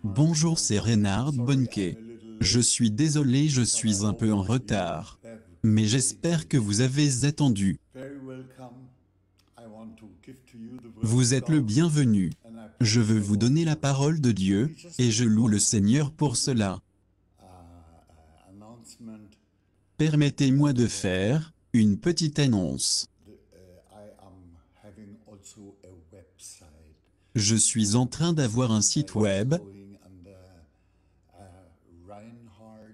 Bonjour, c'est Reinhard Bonnke. Je suis désolé, je suis un peu en retard. Mais j'espère que vous avez attendu. Vous êtes le bienvenu. Je veux vous donner la parole de Dieu, et je loue le Seigneur pour cela. Permettez-moi de faire une petite annonce. Je suis en train d'avoir un site web,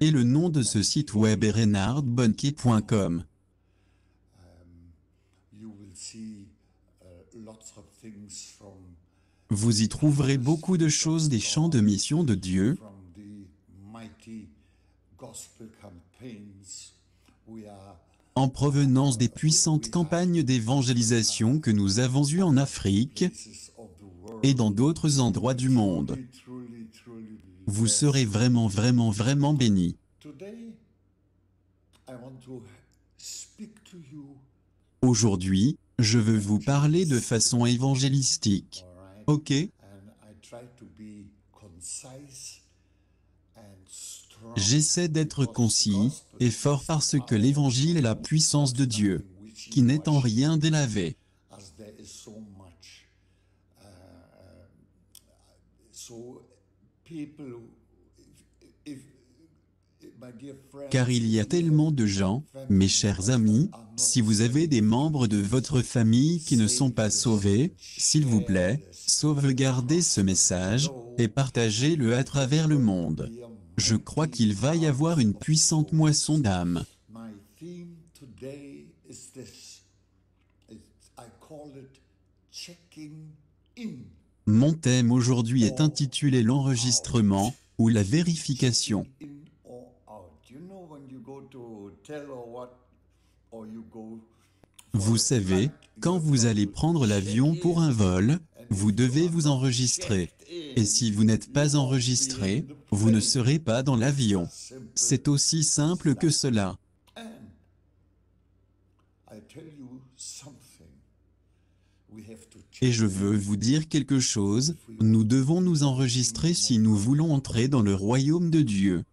et le nom de ce site web est reinhardbonnke.com. Vous y trouverez beaucoup de choses des chants de mission de Dieu, en provenance des puissantes campagnes d'évangélisation que nous avons eues en Afrique et dans d'autres endroits du monde. Vous serez vraiment bénis. Aujourd'hui, je veux vous parler de façon évangélistique. Ok? J'essaie d'être concis et fort parce que l'évangile est la puissance de Dieu, qui n'est en rien délavé. Car il y a tellement de gens, mes chers amis, si vous avez des membres de votre famille qui ne sont pas sauvés, s'il vous plaît, sauvegardez ce message, et partagez-le à travers le monde. Je crois qu'il va y avoir une puissante moisson d'âmes. Mon thème aujourd'hui est intitulé l'enregistrement, ou la vérification. Vous savez, quand vous allez prendre l'avion pour un vol, vous devez vous enregistrer. Et si vous n'êtes pas enregistré, vous ne serez pas dans l'avion. C'est aussi simple que cela. Et je veux vous dire quelque chose, nous devons nous enregistrer si nous voulons entrer dans le royaume de Dieu.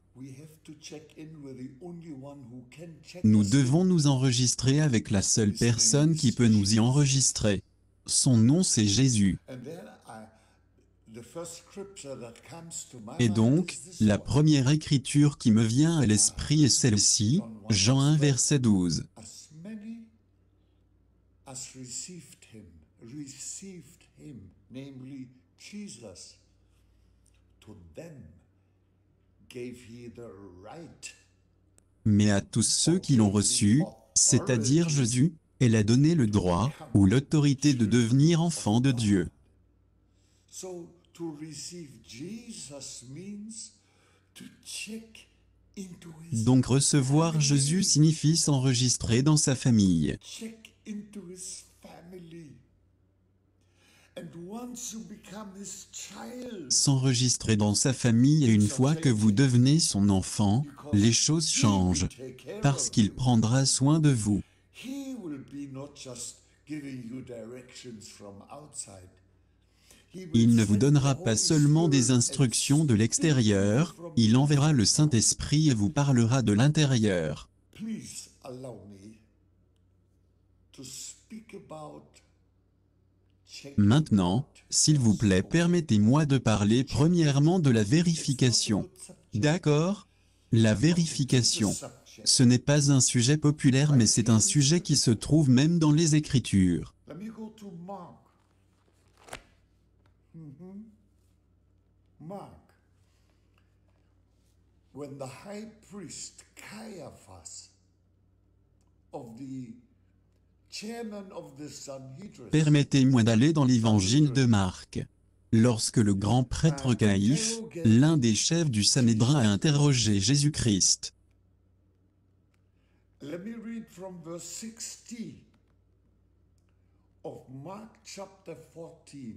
Nous devons nous enregistrer avec la seule personne qui peut nous y enregistrer. Son nom, c'est Jésus. Et donc, la première écriture qui me vient à l'esprit est celle-ci, Jean 1 verset 12. Mais à tous ceux qui l'ont reçu, c'est-à-dire Jésus, elle a donné le droit ou l'autorité de devenir enfant de Dieu. Donc recevoir Jésus signifie s'enregistrer dans sa famille. S'enregistrer dans sa famille, et une fois que vous devenez son enfant, les choses changent, parce qu'il prendra soin de vous. Il ne vous donnera pas seulement des instructions de l'extérieur, il enverra le Saint-Esprit et vous parlera de l'intérieur. Maintenant, s'il vous plaît, permettez-moi de parler premièrement de la vérification. D'accord? La vérification. Ce n'est pas un sujet populaire, mais c'est un sujet qui se trouve même dans les Écritures. Mark. When the high priest Caiaphas of the chairman of the Sanhedrin. Permettez-moi d'aller dans l'évangile de Marc. Lorsque le grand prêtre Caïphe, l'un des chefs du Sanhédrin, a interrogé Jésus-Christ. Let me read from verse 60 of Mark chapter 14.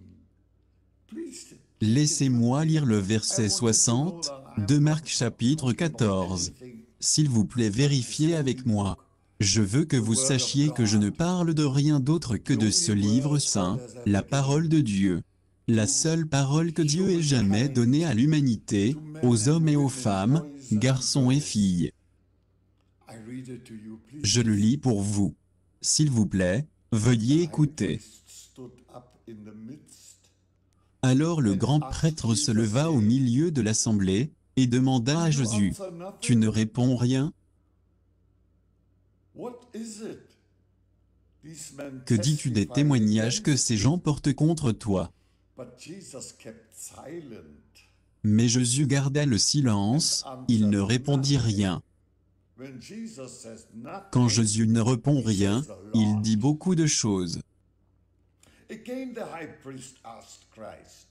Please. Laissez-moi lire le verset 60 de Marc chapitre 14. S'il vous plaît, vérifiez avec moi. Je veux que vous sachiez que je ne parle de rien d'autre que de ce livre saint, la parole de Dieu. La seule parole que Dieu ait jamais donnée à l'humanité, aux hommes et aux femmes, garçons et filles. Je le lis pour vous. S'il vous plaît, veuillez écouter. Alors le grand prêtre se leva au milieu de l'assemblée, et demanda à Jésus, « Tu ne réponds rien? Que dis-tu des témoignages que ces gens portent contre toi ?» Mais Jésus garda le silence, il ne répondit rien. Quand Jésus ne répond rien, il dit beaucoup de choses. Again, the high priest asked Christ,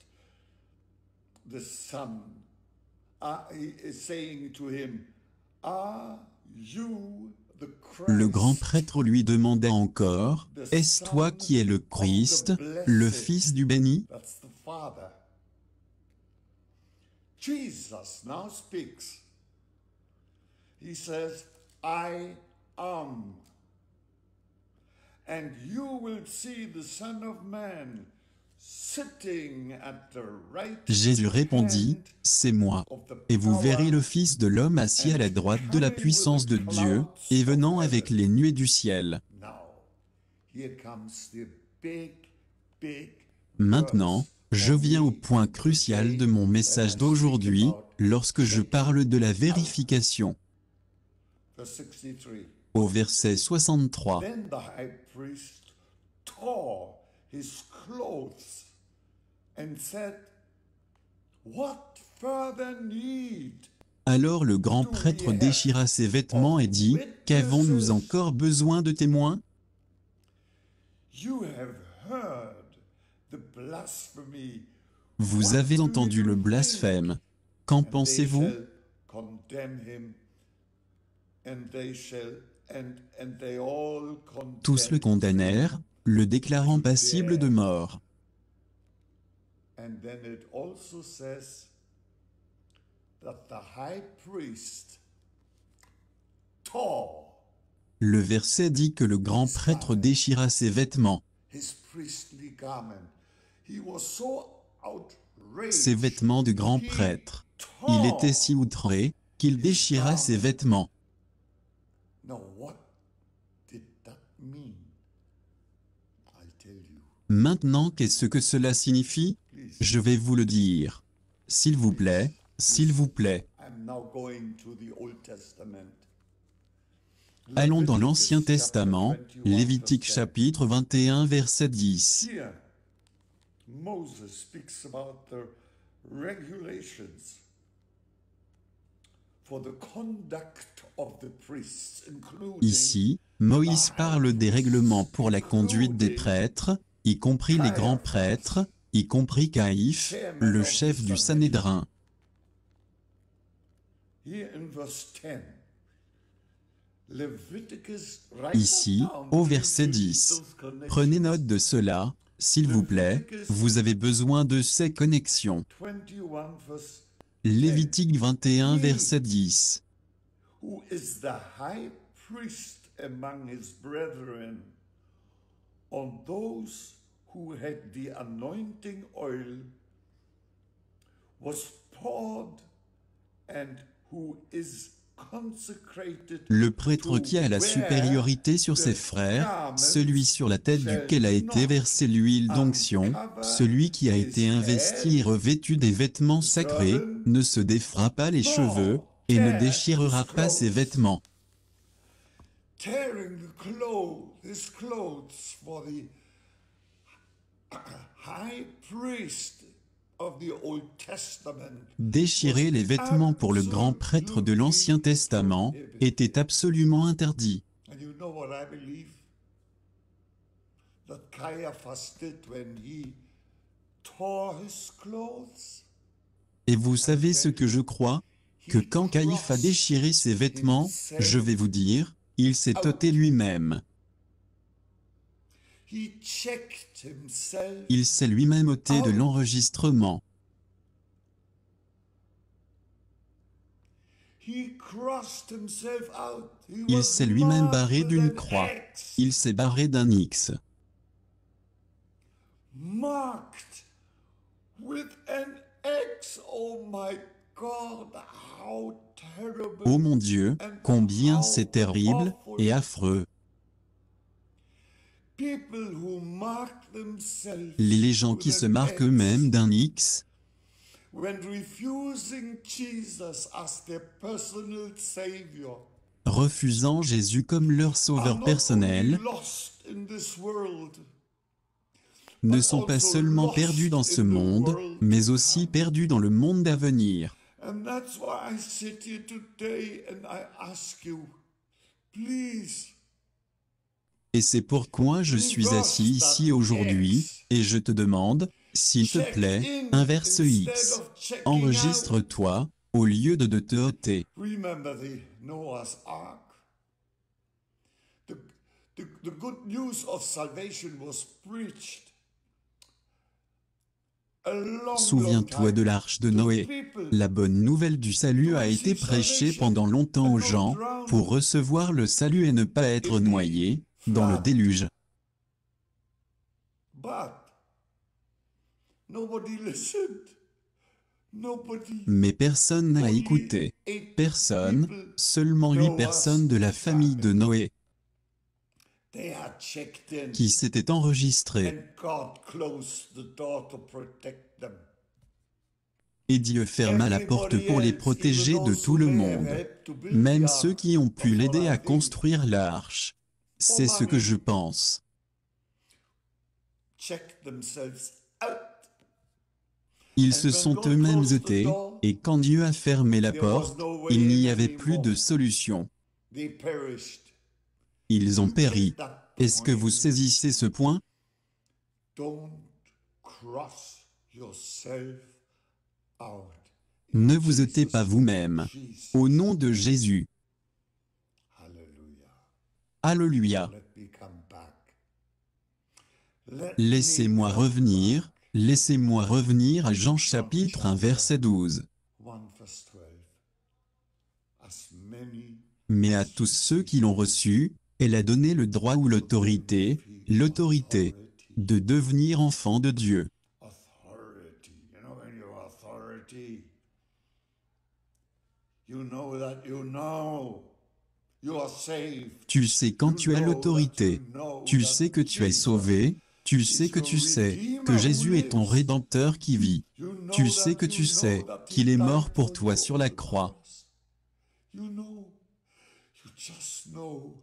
the Son, saying to him, Are you the Christ? Le grand prêtre lui demanda encore, « Est-ce toi qui es le Christ, le Fils du béni ?» That's the Father. Jesus now speaks. He says, I am. And you will see the Son of Man sitting at the right Jésus répondit, hand « C'est moi. of the Et vous verrez power le Fils de l'homme assis à la droite de la puissance de Dieu, et venant avec les nuées du ciel. » Now, here comes the big Maintenant, verse je for viens au me point crucial de mon message d'aujourd'hui, lorsque je parle de la vérification. verse 63. Au verset 63. Then the high priest tore his clothes and said, What further need? Alors le grand prêtre déchira ses vêtements et dit, « Qu'avons-nous encore besoin de témoins? You have heard the blasphemy. Vous avez entendu le blasphème. Qu'en pensez-vous? They shall condemn him, and they shall and they all condemn Tous le condamnèrent, le déclarant passible de mort. And then it also says that the high priest tore Le verset dit que le grand prêtre déchira ses vêtements. his priestly garment. He was so outraged. Ses vêtements de grand prêtre. Il était si outré qu'il déchira ses vêtements. Now what did that mean? I'll tell you. Maintenant, qu'est-ce que cela signifie? Je vais vous le dire. S'il vous plaît, s'il vous plaît. I'm now going to the Old Testament. Allons dans l'Ancien Leviticus Testament, chapter 21, Lévitique verse 10. chapitre 21 verset 10. Here, Moses speaks about the regulations for the conduct of the priests, including Ici, Moïse parle des règlements pour la conduite des prêtres, y compris les grands prêtres, y compris Caïphe, le chef du Sanhédrin. here in verse 10. Leviticus, write Ici, that down. au Please verset use 10. those connections. Prenez note de cela, s'il vous plaît, vous avez besoin de ces connexions. 21 verse Lévitique 21 verset 10. who is the high priest among his brethren, on those who had the anointing oil was poured, and who is consecrated Le prêtre to qui a la wear supériorité sur ses the frères, garments celui sur la tête shall duquel a été not versée l'huile d'onction, uncover celui qui a été his investi et head, revêtu des vêtements sacrés, ne se défera pas les cheveux, et ne déchirera pas ses vêtements. tearing his clothes for the high priest of the Old Testament. Déchirer les vêtements pour le grand prêtre de l'Ancien Testament était absolument interdit. And you know what I believe? That Caiaphas did when he tore his clothes? Et vous savez ce que je crois? Que quand Caïphe a déchiré ses vêtements, je vais vous dire, il s'est ôté lui-même. He checked himself. Il s'est lui-même ôté de l'enregistrement. He crossed himself out. He Il was s'est lui-même marked barré with d'une an croix. X. Il s'est barré d'un X. Marked Oh my God, how terrible Ô mon Dieu, and combien how c'est terrible awful. et affreux. People who mark themselves Les gens qui with se an marquent X eux-mêmes d'un X, when refusing Jesus as their personal savior refusant Jésus comme leur are sauveur not only personnel, lost in this world, ne but sont pas also seulement perdus dans lost ce in the monde, world mais to aussi come. perdus dans le monde à venir. And that's why I sit here today and I ask you, please, Et c'est pourquoi je suis assis ici aujourd'hui, et je te demande, s'il te check plaît, in inverse instead X. of checking out. Enregistre-toi, au lieu de te ôter. Remember the Noah's Ark? The good news of salvation was preached a long Souviens-toi time de l'arche de to Noé. people La bonne nouvelle du salut a été prêchée pendant longtemps aux gens, pour recevoir le salut et ne pas être noyés dans le déluge. but nobody listened. Nobody. Mais personne n'a Only écouté. 8 Personne, people seulement 8 Noah's personnes de la famille de Noé they had checked in, qui s'étaient enregistrées. and God closed the door to protect them. Et Dieu ferma la porte pour les protéger de tout le monde, même ceux qui ont pu l'aider à construire l'arche. C'est ce que je pense. Check themselves out. Ils se sont eux-mêmes ôtés, et quand Dieu a fermé la porte, il n'y avait plus de solution. They perished. Ils ont You péri. get that Est-ce que vous point? saisissez ce point? Don't cross yourself out. Ne vous ôtez pas vous-même. Jesus. Au nom de Jésus. Hallelujah. Alléluia. Let me come back. Let Laissez-moi me come revenir, laissez-moi revenir à Jean Jean chapitre 1 verset 12. 1 verse 12. As many Mais à tous ceux qui l'ont reçu, elle a donné le droit ou l'autorité de devenir enfants de Dieu. authority. You know, when you're authority, you know that you are saved. Tu sais quand tu as l'autorité, tu sais que tu es sauvé, tu sais que tu sais que Jésus est ton Rédempteur qui vit. Tu sais que tu sais qu'il est mort pour toi sur la croix. You know, you just know,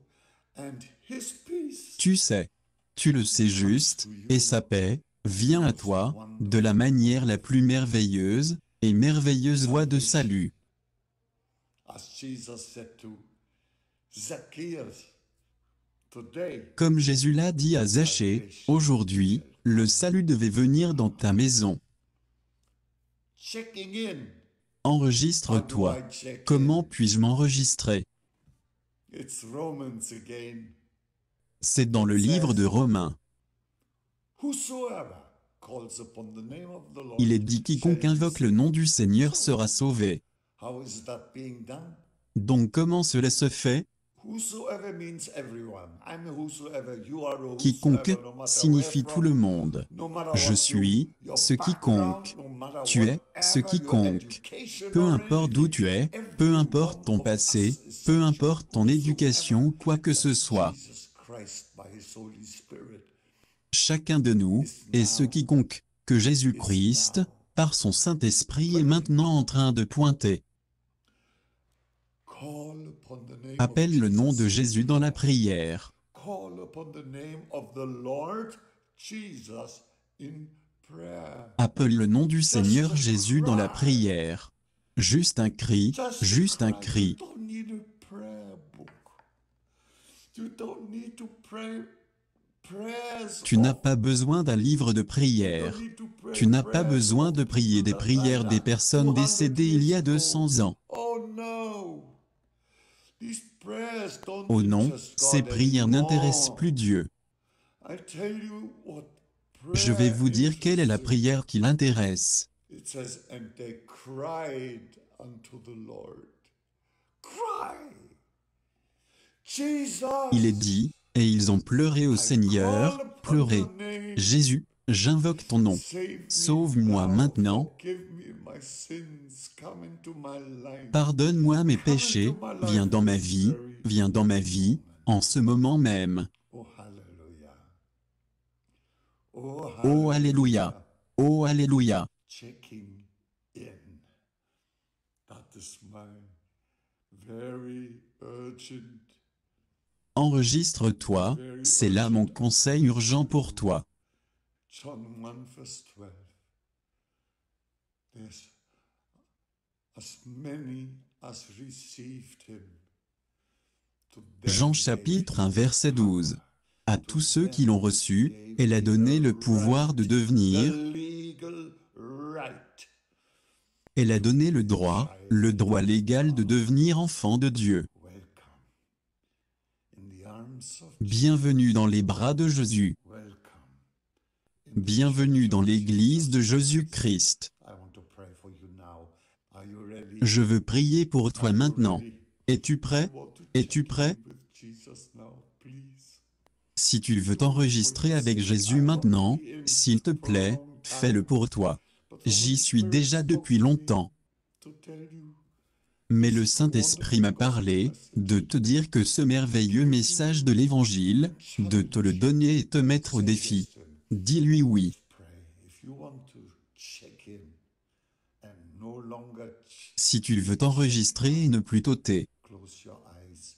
and His peace. Tu sais, tu le sais juste, et sa paix vient à toi de la manière la plus merveilleuse et merveilleuse voie de salut. As Jesus said to Zacchaeus, today, Comme Jésus l'a dit à Zachée, aujourd'hui, le salut devait venir dans ta maison. checking in. Enregistre-toi. Comment puis-je m'enregistrer? It's Romans again. C'est dans le livre de Romains. Whosoever calls upon the name of the Lord Il est dit quiconque shall be invoque le saved. nom du Seigneur sera sauvé. How is that being done? Donc comment cela se fait? Whosoever means everyone. I'm a whosoever. You are a Quiconque whosoever, no matter signifie where tout le from, monde. no matter Je what suis your ce background, quiconque. no matter Tu es ce whatever your quiconque. education Peu or importe d'où tu es, anything, peu importe ton every one passé, of us is peu such. importe ton éducation, quoi que ce soit. Jesus Christ by His Holy Spirit. Chacun de nous est ce quiconque que Jésus-Christ, par son Saint-Esprit, est maintenant en train de pointer. Call upon the name Appelle of le nom de Jesus. Jésus dans la prière. Call upon the name of the Lord Jesus in prayer. Appelle le nom du Seigneur Jésus dans la prière. Juste un cri, juste un cri. You don't need a prayer book. You don't need to pray prayers. Tu n'as pas besoin d'un livre de prière. Tu n'as pas besoin de prier des prières des personnes décédées il y a 200 ans. Oh no. These prayers don't Oh non, interest ces God prières anymore. n'intéressent plus Dieu. I tell you what Je vais vous prayer dire quelle est la interests him. prière qui l'intéresse. It says, and they cried unto the Lord. Cry. Jesus. Il est dit, et ils ont pleuré au Seigneur, pleuré. Jésus, J'invoque ton nom. Save me Sauve-moi now. maintenant. Forgive me my sins. Come into my life. Pardonne-moi mes Come into péchés. my life Viens dans ma this vie. very Viens dans ma vie. En ce moment même. Oh, hallelujah. Oh, Oh Alléluia. Oh Alléluia. Checking in. That is my very urgent. Enregistre-toi. C'est là mon conseil urgent pour toi. John 1 verse 12. There's as many as received him. To them Jean gave chapitre 1 he verset 12. power. À tous ceux qui l'ont reçu, elle a donné le pouvoir de devenir, The legal right. elle a donné le droit légal de devenir enfant de Dieu. Welcome in the arms of Bienvenue dans les bras de Jésus. welcome. in the Bienvenue church dans of l'église de Jesus. Jésus-Christ. I want to pray for you now. Are you ready? Je veux prier pour toi Are you maintenant. ready? Es-tu prêt? You want to Es-tu check prêt? in with Jesus now, please? Si tu veux t'enregistrer avec Jésus maintenant, s'il te plaît, fais-le pour toi. J'y suis déjà depuis longtemps. To tell you, Mais le Saint-Esprit m'a parlé de te dire que ce merveilleux message de l'Évangile, de te le donner et te mettre au défi. Dis-lui oui. pray. If you want to check in and no longer Si tu veux t'enregistrer et ne plus t'ôter, close your eyes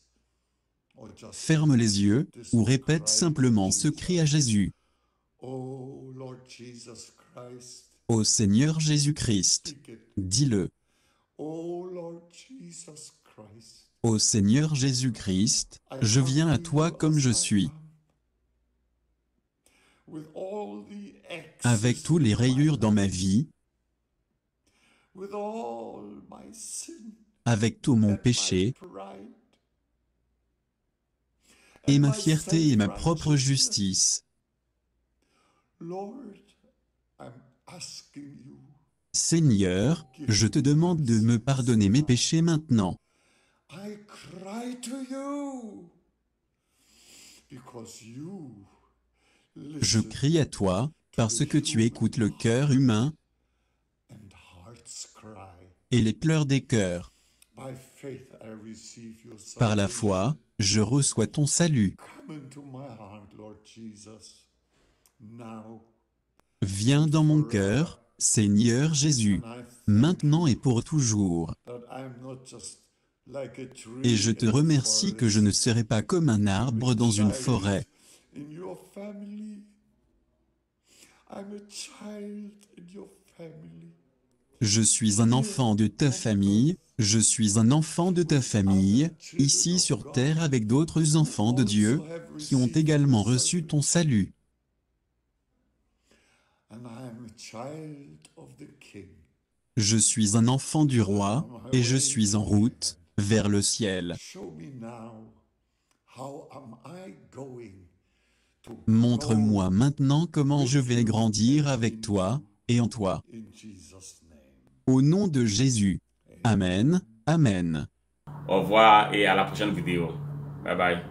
or just ferme les yeux ou répète simplement ce cri à Jésus. Oh Lord Jesus Christ, Ô Seigneur Jésus-Christ, speak it. dis-le. Oh Lord Jesus Christ, Ô Seigneur Jésus-Christ, je viens à toi comme je suis, with all the excess avec tous les in my rayures dans ma life, vie, with all my sin avec tout mon and péché, my pride et and ma my fierté et ma propre self-righteousness. justice. Lord, I'm asking you, Seigneur, je te demande de me pardonner mes péchés maintenant, I cry to you because you je listen crie à toi, parce que tu écoutes le cœur humain and hearts cry. et les pleurs des cœurs. By faith I receive your Par la salvation. foi, je reçois ton salut. Come into my heart, Lord Jesus, now Viens dans mon cœur, Seigneur Jésus, and I maintenant et pour toujours. that I'm not just like a tree Et je te in a remercie que je ne forest, serai pas comme un arbre dans une forêt. in your family. I'm a child in your family. Je suis un enfant de ta famille, je suis un enfant de ta famille, ici sur terre avec d'autres enfants de Dieu, qui ont également reçu ton salut. And I am a child of the King. Je suis un enfant du roi, et je suis en route vers le ciel. Show me now, how am I going to Montre-moi maintenant comment je vais grandir avec toi et en toi. grow in Jesus' name. Au nom de Jésus. Amen. Amen. Au revoir et à la prochaine vidéo. Bye bye.